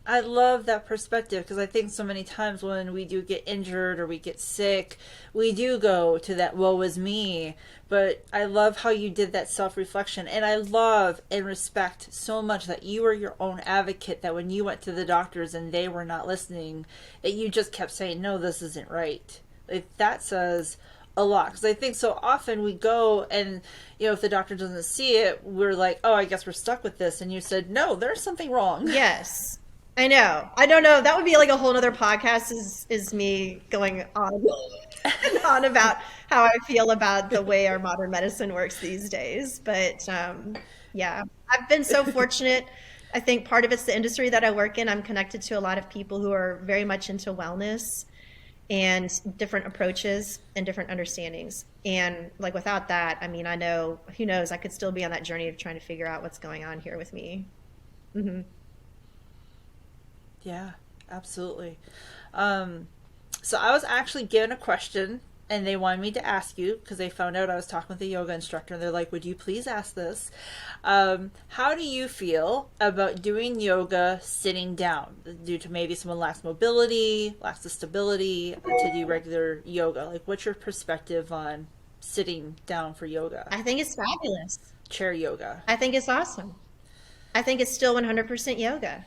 I love that perspective because I think so many times when we do get injured or we get sick, we do go to that woe is me. But I love how you did that self-reflection. And I love and respect so much that you were your own advocate, that when you went to the doctors and they were not listening, that you just kept saying, no, this isn't right. Like, that says a lot, because I think so often we go and if the doctor doesn't see it, we're like, oh, I guess we're stuck with this. And you said, no, there's something wrong. Yes. I know. I don't know. That would be like a whole nother podcast is me going on and on about how I feel about the way our modern medicine works these days. But yeah, I've been so fortunate. I think part of it's the industry that I work in. I'm connected to a lot of people who are very much into wellness and different approaches and different understandings. And like without that, I mean, I know, who knows, I could still be on that journey of trying to figure out what's going on here with me. Mm-hmm. Yeah, absolutely. So I was actually given a question and they wanted me to ask you because they found out I was talking with a yoga instructor and they're like, would you please ask this? How do you feel about doing yoga sitting down due to maybe someone lacks mobility, lacks the stability to do regular yoga? Like, what's your perspective on sitting down for yoga? I think it's fabulous. Chair yoga. I think it's awesome. I think it's still 100% yoga.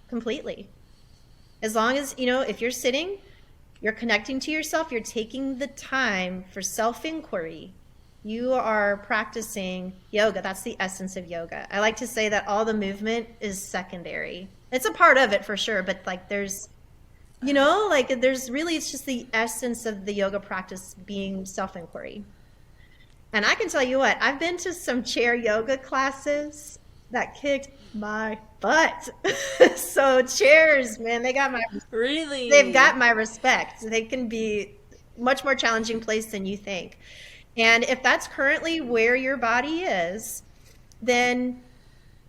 Completely. As long as, if you're sitting, you're connecting to yourself, you're taking the time for self-inquiry. You are practicing yoga. That's the essence of yoga. I like to say that all the movement is secondary. It's a part of it for sure, but like there's, there's really, it's just the essence of the yoga practice being self-inquiry. And I can tell you what, I've been to some chair yoga classes that kicked my butt. So chairs, man, they've got my respect. They can be much more challenging place than you think. And if that's currently where your body is, then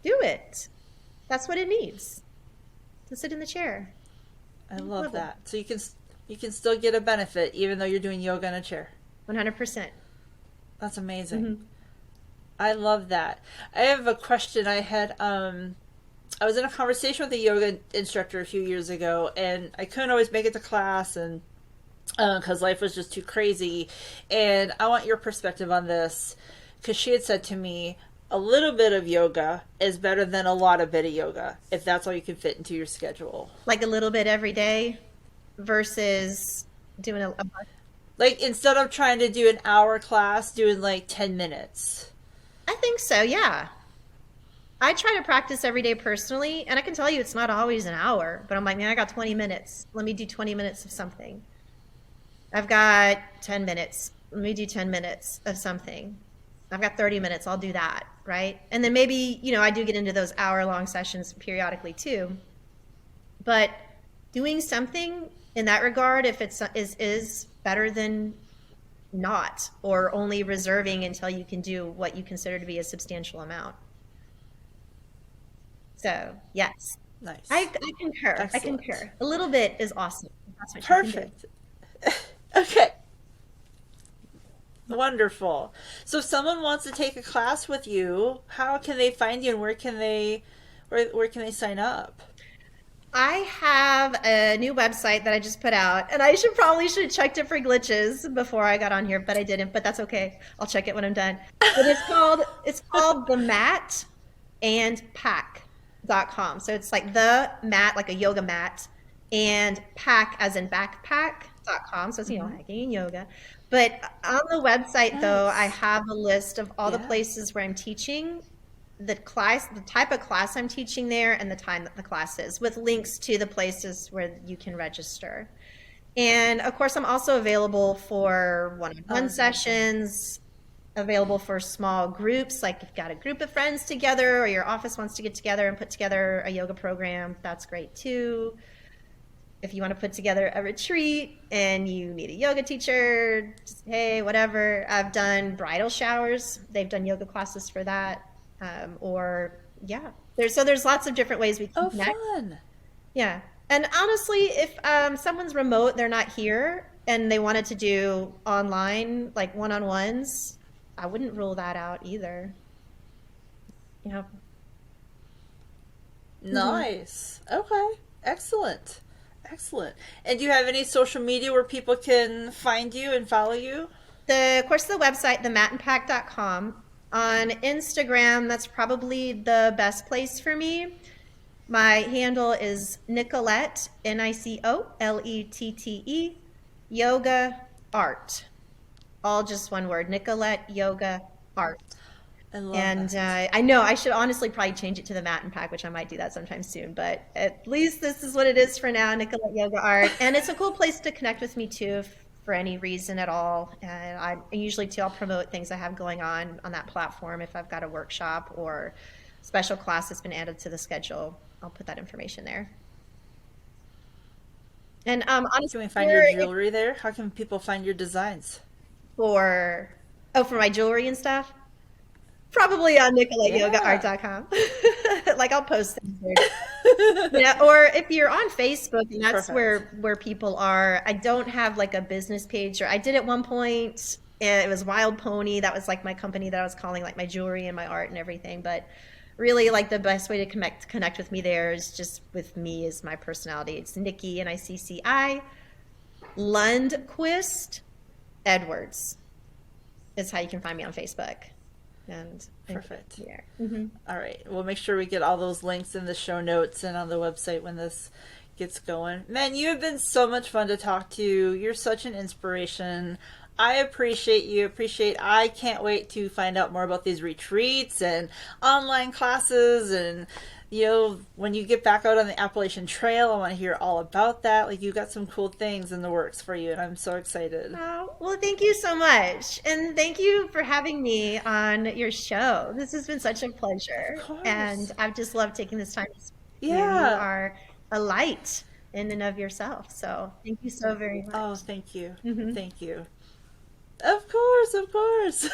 do it. That's what it needs, to sit in the chair. I love that. So you can still get a benefit even though you're doing yoga in a chair. 100%. That's amazing. Mm-hmm. I love that. I have a question. I was in a conversation with a yoga instructor a few years ago, and I couldn't always make it to class, and because life was just too crazy. And I want your perspective on this, because she had said to me, a little bit of yoga is better than a lot of bit of yoga, if that's all you can fit into your schedule. Like a little bit every day versus doing a like instead of trying to do an hour class, doing like 10 minutes. I think so, yeah. I try to practice every day personally, and I can tell you it's not always an hour, but I'm like, man, I got 20 minutes. Let me do 20 minutes of something. I've got 10 minutes. Let me do 10 minutes of something. I've got 30 minutes. I'll do that, right? And then maybe, I do get into those hour-long sessions periodically too. But doing something in that regard, if it's is better than not, or only reserving until you can do what you consider to be a substantial amount. So, yes. Nice. I concur. Excellent. I concur. A little bit is awesome. That's what perfect. Okay. Wonderful. So if someone wants to take a class with you, how can they find you and where can they sign up? I have a new website that I just put out, and I should have checked it for glitches before I got on here, but I didn't. But that's okay. I'll check it when I'm done. But it's called The Mat and Pack. .com. So it's like the mat, like a yoga mat, and pack as in backpack.com. So it's, hiking and yoga. But on the website, though, I Nice. have a list of all the Yeah. places where I'm teaching, the type of class I'm teaching there, and the time that the class is, with links to the places where you can register. And of course, I'm also available for Oh, one-on-one that's awesome. sessions, available for small groups, like if you've got a group of friends together or your office wants to get together and put together a yoga program, that's great too. If you want to put together a retreat and you need a yoga teacher, just, hey, whatever. I've done bridal showers. They've done yoga classes for that. Or yeah, there's lots of different ways we can Oh, connect. fun. Yeah. And honestly, if someone's remote, they're not here, and they wanted to do online, like one-on-ones, I wouldn't rule that out either. Yeah. hmm Nice. Okay. Excellent. Excellent. And do you have any social media where people can find you and follow you? Of course, the website, thematandpack.com. On Instagram, that's probably the best place for me. My handle is Nicolette, Nicolette, yoga art. All just one word, Nicolette Yoga Art. I love And that. I know I should honestly probably change it to the Mat and Pack, which I might do that sometime soon. But at least this is what it is for now, Nicolette Yoga Art. And it's a cool place to connect with me too, if for any reason at all. And I usually too, I'll promote things I have going on that platform. If I've got a workshop or special class that's been added to the schedule, I'll put that information there. And Can honestly, we find your jewelry there? How can people find your designs? for for my jewelry and stuff. Probably on Yeah. NicoletteYogaArt.com. Like I'll post things there. Yeah, or if you're on Facebook, and that's Perfect. where people are. I don't have like a business page, or I did at one point. And it was Wild Pony. That was like my company that I was calling like my jewelry and my art and everything. But really, like the best way to connect with me there is just with me as my personality. It's Nicci, Nicci Lundquist Edwards is how you can find me on Facebook and Perfect. yeah. hmm All right. We'll make sure we get all those links in the show notes and on the website when this gets going. Man, you have been so much fun to talk to. You're such an inspiration. I appreciate you. I can't wait to find out more about these retreats and online classes and when you get back out on the Appalachian Trail, I want to hear all about that. Like you got some cool things in the works for you and I'm so excited. Oh, well, thank you so much. And thank you for having me on your show. This has been such a Of pleasure. And course. I've just loved taking this time to speak with you. You Yeah. are a light in and of yourself. So thank you so very Oh, much. thank you. hmm Thank you. Of course, of course.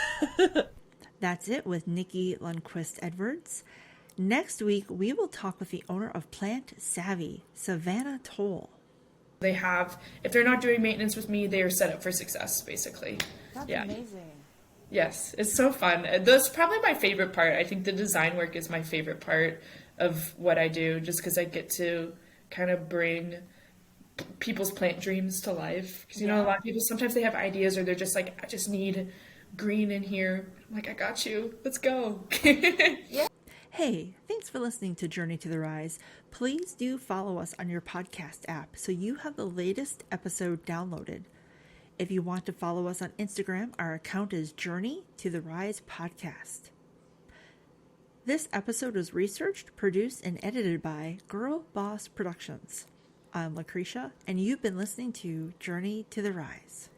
That's it with Nicci Lundquist Edwards. Next week, we will talk with the owner of Plant Savvy, Savannah Toll. They have, if they're not doing maintenance with me, they are set up for success, basically. That's Yeah. amazing. Yes, it's so fun. That's probably my favorite part. I think the design work is my favorite part of what I do, just because I get to kind of bring people's plant dreams to life. Because, a lot of people, sometimes they have ideas or they're just like, I just need green in here. I'm like, I got you. Let's go. Hey, thanks for listening to Journey to the Rise. Please do follow us on your podcast app so you have the latest episode downloaded. If you want to follow us on Instagram, our account is Journey to the Rise Podcast. This episode was researched, produced, and edited by Girl Boss Productions. I'm Lucretia, and you've been listening to Journey to the Rise.